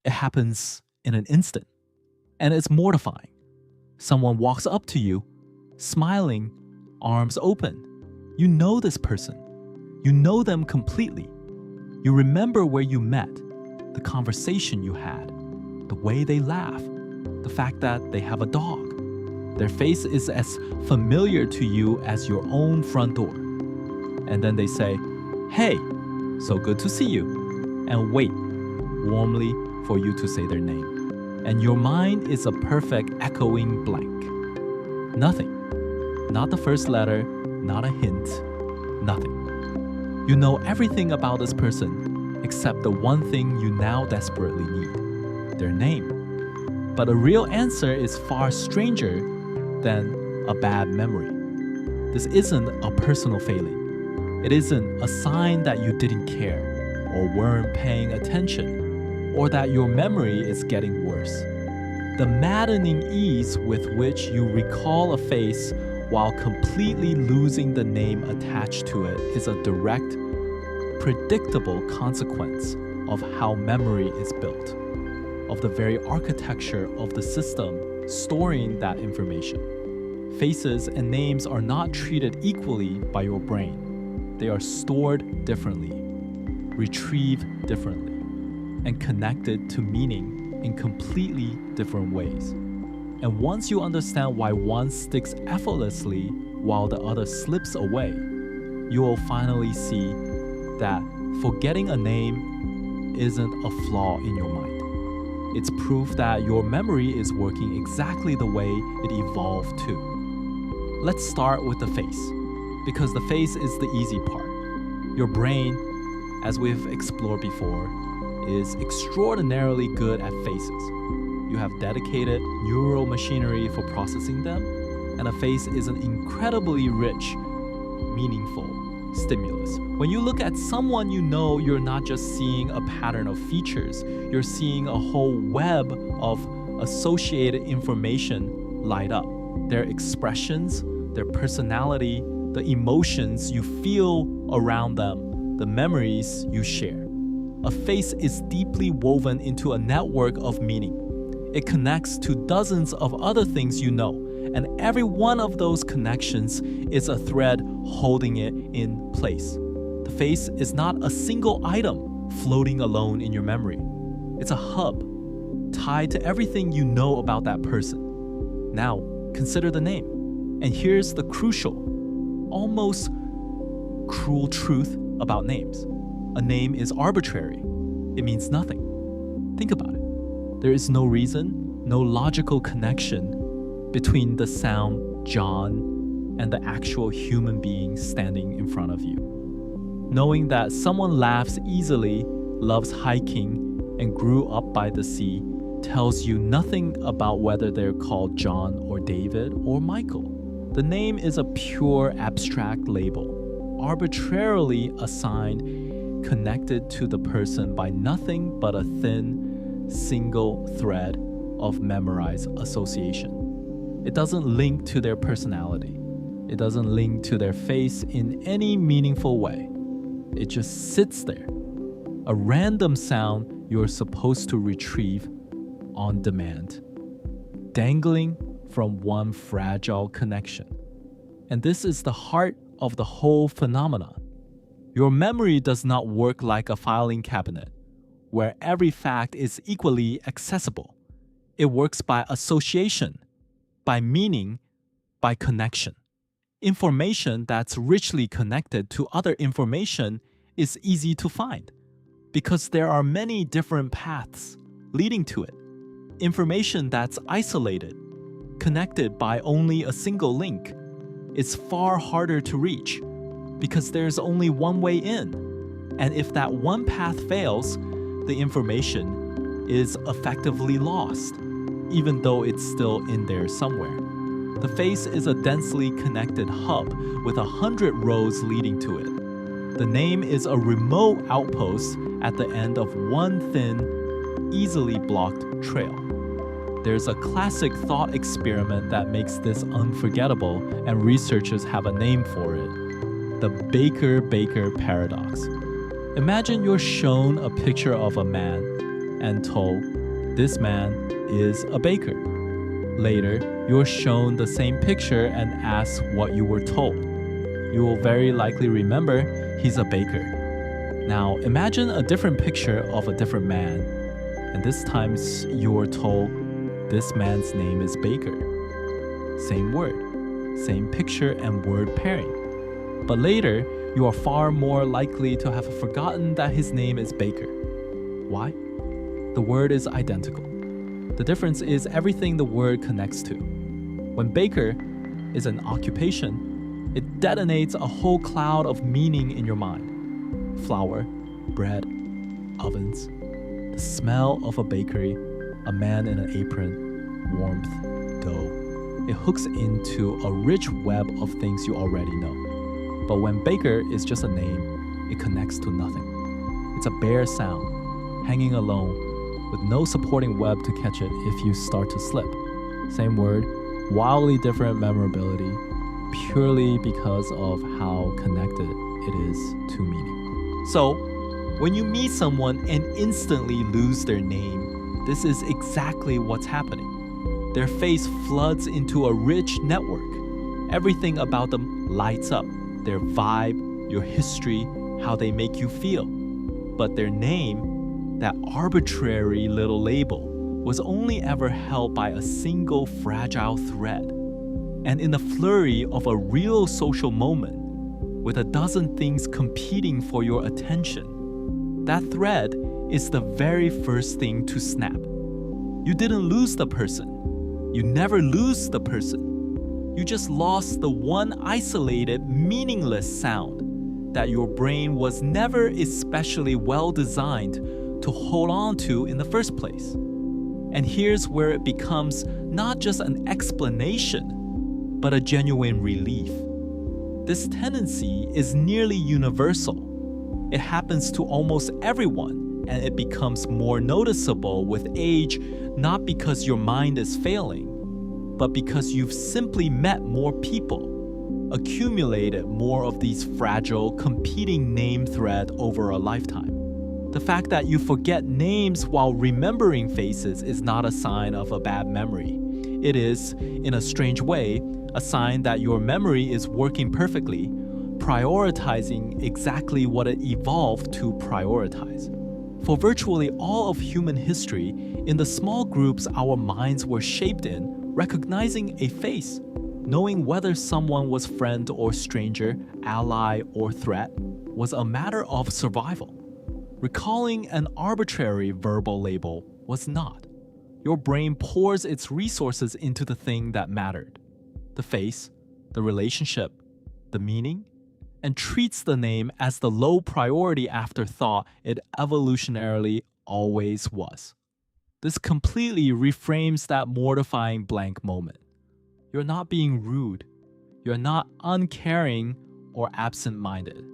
It happens in an instant, and it's mortifying. Someone walks up to you, smiling, arms open. You know this person. You know them completely. You remember where you met, the conversation you had, the way they laugh, the fact that they have a dog. Their face is as familiar to you as your own front door. And then they say, "Hey, so good to see you," and wait warmly for you to say their name. And your mind is a perfect echoing blank. Nothing. Not the first letter, not a hint, nothing. You know everything about this person except the one thing you now desperately need, their name. But a real answer is far stranger than a bad memory. This isn't a personal failing. It isn't a sign that you didn't care or weren't paying attention or that your memory is getting worse. The maddening ease with which you recall a face while completely losing the name attached to it is a direct, predictable consequence of how memory is built, of the very architecture of the system storing that information. Faces and names are not treated equally by your brain. They are stored differently, retrieved differently, and connected to meaning in completely different ways. And once you understand why one sticks effortlessly while the other slips away, you will finally see that forgetting a name isn't a flaw in your mind. It's proof that your memory is working exactly the way it evolved to. Let's start with the face, because the face is the easy part. Your brain, as we've explored before, is extraordinarily good at faces. You have dedicated neural machinery for processing them, and a face is an incredibly rich, meaningful stimulus. When you look at someone you know, you're not just seeing a pattern of features, you're seeing a whole web of associated information light up. Their expressions, their personality, the emotions you feel around them, the memories you share. A face is deeply woven into a network of meaning. It connects to dozens of other things you know, and every one of those connections is a thread holding it in place. The face is not a single item floating alone in your memory. It's a hub tied to everything you know about that person. Now, consider the name. And here's the crucial, almost cruel truth about names. A name is arbitrary. It means nothing. Think about it. There is no reason, no logical connection between the sound John and the actual human being standing in front of you. Knowing that someone laughs easily, loves hiking, and grew up by the sea tells you nothing about whether they're called John or David or Michael. The name is a pure abstract label, arbitrarily assigned, connected to the person by nothing but a thin, single thread of memorized association. It doesn't link to their personality. It doesn't link to their face in any meaningful way. It just sits there. A random sound you're supposed to retrieve on demand, dangling from one fragile connection. And this is the heart of the whole phenomenon. Your memory does not work like a filing cabinet, where every fact is equally accessible. It works by association, by meaning, by connection. Information that's richly connected to other information is easy to find, because there are many different paths leading to it. Information that's isolated, connected by only a single link, is far harder to reach, because there's only one way in. And if that one path fails, the information is effectively lost, even though it's still in there somewhere. The face is a densely connected hub with 100 roads leading to it. The name is a remote outpost at the end of one thin, easily blocked trail. There's a classic thought experiment that makes this unforgettable, and researchers have a name for it: the Baker-Baker paradox. Imagine you're shown a picture of a man and told, "This man is a baker." Later, you're shown the same picture and asked what you were told. You will very likely remember he's a baker. Now, imagine a different picture of a different man, and this time you're told, "This man's name is Baker." Same word, same picture and word pairing. But later, you are far more likely to have forgotten that his name is Baker. Why? The word is identical. The difference is everything the word connects to. When baker is an occupation, it detonates a whole cloud of meaning in your mind. Flour, bread, ovens, the smell of a bakery, a man in an apron, warmth, dough. It hooks into a rich web of things you already know. But when baker is just a name, it connects to nothing. It's a bare sound, hanging alone, with no supporting web to catch it if you start to slip. Same word, wildly different memorability, purely because of how connected it is to meaning. So, when you meet someone and instantly lose their name, this is exactly what's happening. Their face floods into a rich network. Everything about them lights up. Their vibe, your history, how they make you feel. But their name, that arbitrary little label, was only ever held by a single fragile thread. And in the flurry of a real social moment, with a dozen things competing for your attention, that thread is the very first thing to snap. You didn't lose the person. You never lose the person. You just lost the one isolated, meaningless sound that your brain was never especially well designed to hold on to in the first place. And here's where it becomes not just an explanation, but a genuine relief. This tendency is nearly universal. It happens to almost everyone, and it becomes more noticeable with age, not because your mind is failing, but because you've simply met more people, accumulated more of these fragile, competing name thread over a lifetime. The fact that you forget names while remembering faces is not a sign of a bad memory. It is, in a strange way, a sign that your memory is working perfectly, prioritizing exactly what it evolved to prioritize. For virtually all of human history, in the small groups our minds were shaped in, recognizing a face, knowing whether someone was friend or stranger, ally or threat, was a matter of survival. Recalling an arbitrary verbal label was not. Your brain pours its resources into the thing that mattered, the face, the relationship, the meaning, and treats the name as the low priority afterthought it evolutionarily always was. This completely reframes that mortifying blank moment. You're not being rude. You're not uncaring or absent-minded.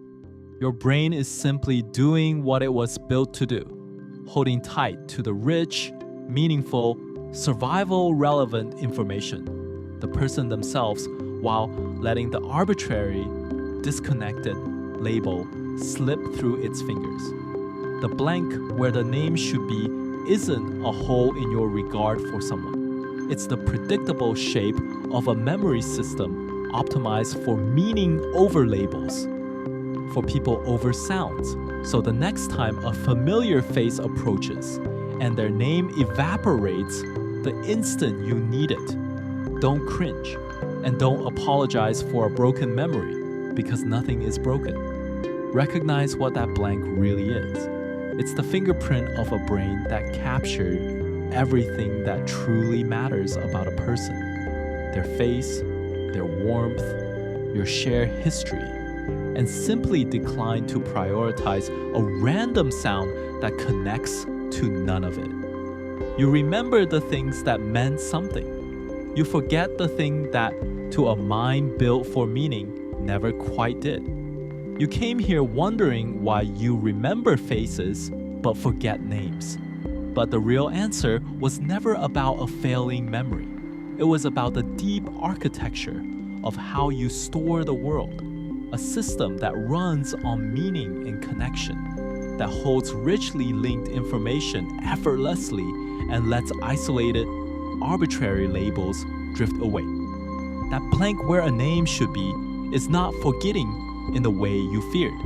Your brain is simply doing what it was built to do, holding tight to the rich, meaningful, survival-relevant information, the person themselves, while letting the arbitrary, disconnected label slip through its fingers. The blank where the name should be isn't a hole in your regard for someone. It's the predictable shape of a memory system optimized for meaning over labels, for people over sounds. So the next time a familiar face approaches and their name evaporates the instant you need it, don't cringe and don't apologize for a broken memory, because nothing is broken. Recognize what that blank really is. It's the fingerprint of a brain that captured everything that truly matters about a person. Their face, their warmth, your shared history, and simply declined to prioritize a random sound that connects to none of it. You remember the things that meant something. You forget the thing that, to a mind built for meaning, never quite did. You came here wondering why you remember faces but forget names. But the real answer was never about a failing memory. It was about the deep architecture of how you store the world, a system that runs on meaning and connection. that holds richly linked information effortlessly and lets isolated, arbitrary labels drift away. That blank where a name should be is not forgetting in the way you feared.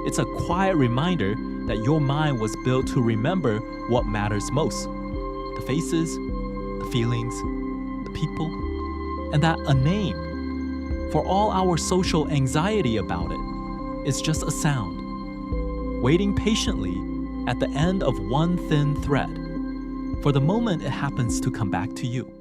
It's a quiet reminder that your mind was built to remember what matters most: the faces, the feelings, the people, and that a name, for all our social anxiety about it, is just a sound, waiting patiently at the end of one thin thread, for the moment it happens to come back to you.